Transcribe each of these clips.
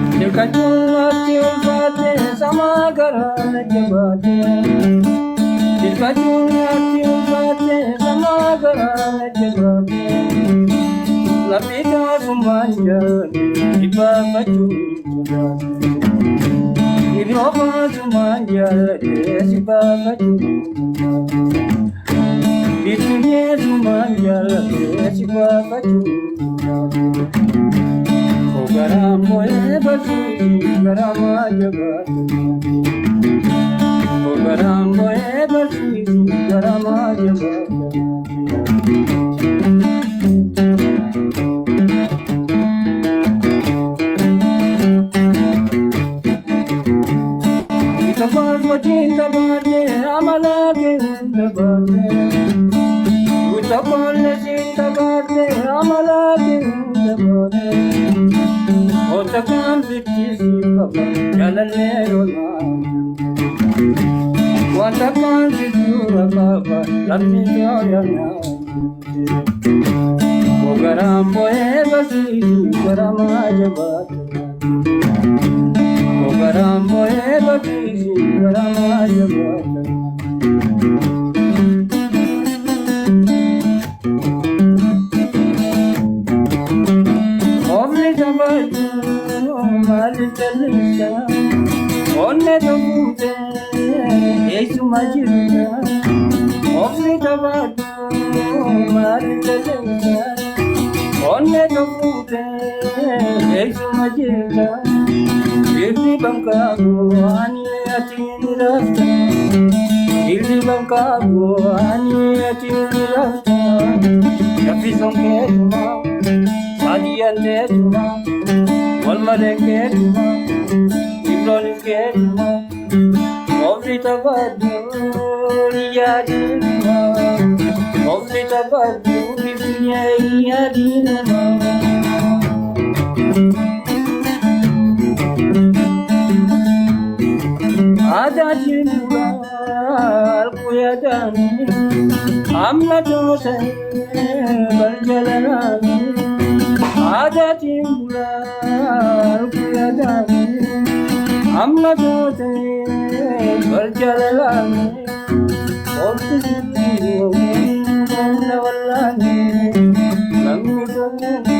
Dilkachuutti ulfaate sama garaa jabaate. Dilkachuutti ulfaate sama garaa jabaate. Laphee summaan jabaate dhibbaafachuun jabaate. Ibrooma summaan jabaate sibaafachuun jabaate. Bituunee summaan jabaate sibaafachuun jabaate. Garamboe basi garama jabatu. Garamboe basi garama jabatu. Itabar majinta bade amala ginda bade. Itabar majinta bade amala ginda bade. Otakan bittisi kaba jalalleerona. Otakan bittura kaba lammiyoyana. Garamboe basi garama jabatu. Garamboe basi garama jabatu. Onne tobute Yesu majirga Onne tabatu marijalga Onne tobute Yesu majirga Illi bankabu ani atini rasta Illi bankabu ani atini rasta Yafi sonke tuma Sadiyande tuma Walmalenge tuma Ibrolinge Mawlita badu Yadima Mawlita badu Bibinya Yadima Ada jimura Al-Quyadani Amma jose Baljalanani Ada jimura Al-Quyadani Amma jose Baljalalani Ortini Onna wallani Lammi jolani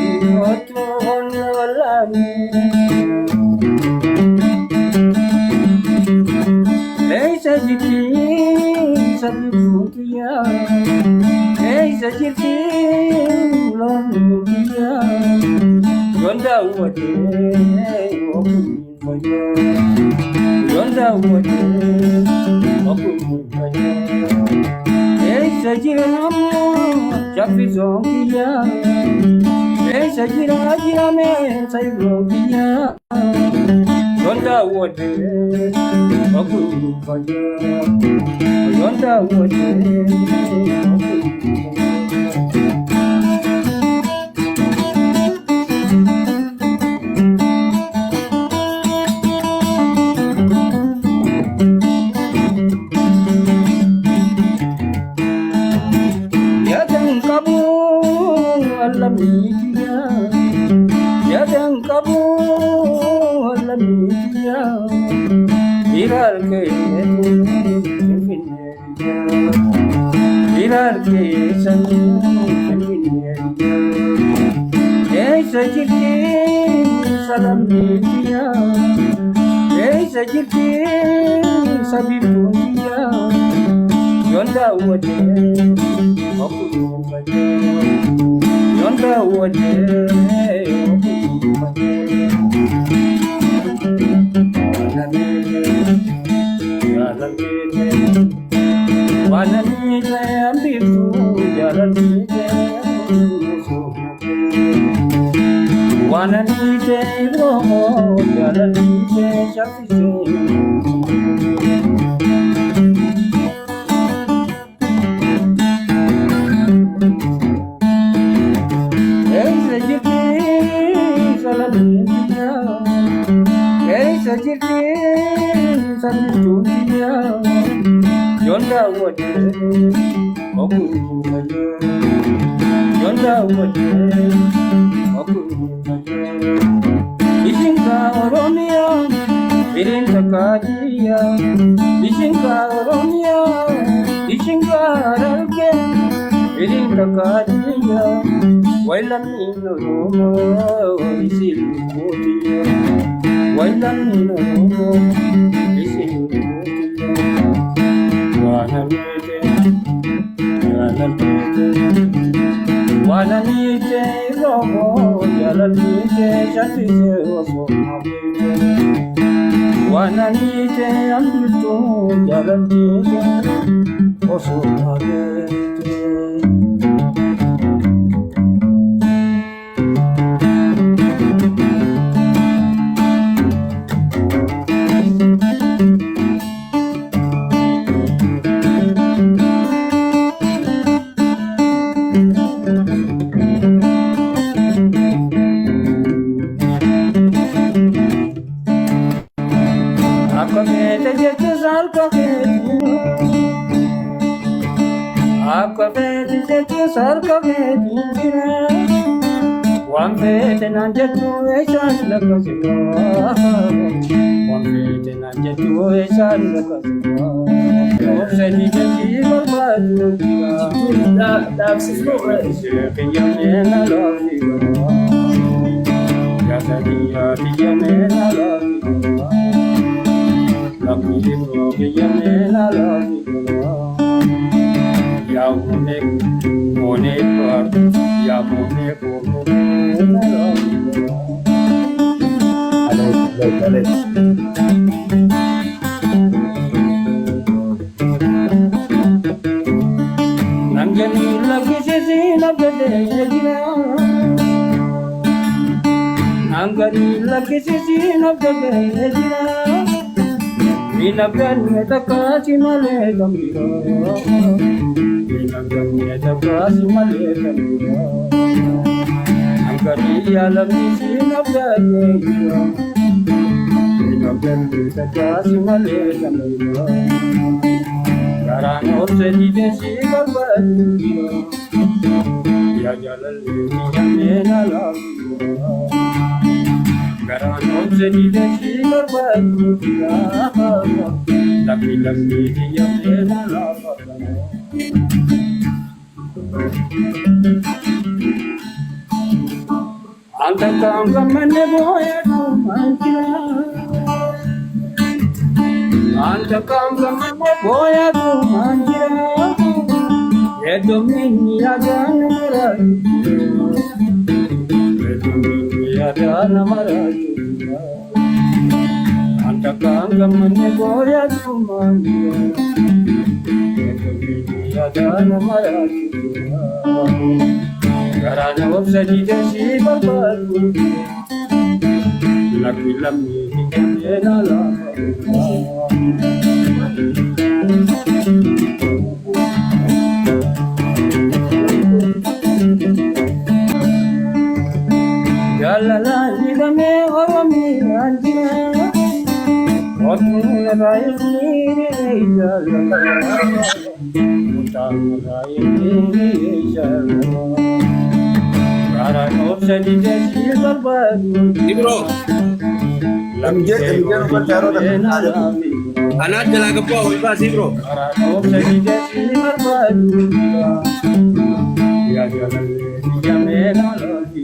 Otto onna wallani Eisa jiti sabitukia Eisa jiti ulanmukia Yonda uwate Okumifaya Yonda uwate Okumifaya Eisa jiramu Chapizonkia Eisa jirame Saibronkia Yonda uwate Okumifaya Yonda uwate Yadang kabu alamiya Irar ke Irar ke sanmiya Eisa jirti salamiya Eisa jirti sabituya Yonda uwate Okumifaya Yonda uwate Wanani ambitu jalani Wanani roho jalani shafisu Eisa jirti salamiya Eisa jirti sabituya Yonda uwate Okumayo Yonda Wate Okumayo Ishinka Oromia Birinta Kadia Ishinka Oromia Ishinka Aralke Birinta Kadia Wailamino Romo Isil Motia Wailamino Romo Isil Motia Wanamete Wanamete Romo Yalamite Shatise Oso Wanamite Ambitu Yalamite Oso Mabete आपका बेटे तो sir का बेटी है one बेटे ना जतू ऐसा लगा सिवा वन बेटे ना जतू ऐसा लगा सिवा अब से नीचे जीवन बाजू दिया दाब से पिया में ना लगा या सदिया पिया में ना लगा लकी दिलो पिया में ना लगा Ya mune mune par ya mune ale nangani lagi sisi nabde gina nangani lagi sisi nabde gina minabdan takasi male gamira Nangani takasi male gamira Nangani alam isi nabdaya Minabdan takasi male gamira Garano se didesi barbadya Ya jalal mena lamira Garano se didesi barbadya Laki dia mena lamira Antakam gamane boya dumanjira Antakam gamane boya dumanjira Edomini adana maraju Edomini adana maraju Antakam gamane boya dumanjira Edomini adana maraju Garana wabsadi desi barbaru Laki lami hingga la Jalala nidame orami anjina Otun rai jalala Utang rai jalala Garano sadi desi barbaru Bro, anak jalan ke bawah, iba sih bro. Garano sadi desi barbaru Ya jalan dia mena lagi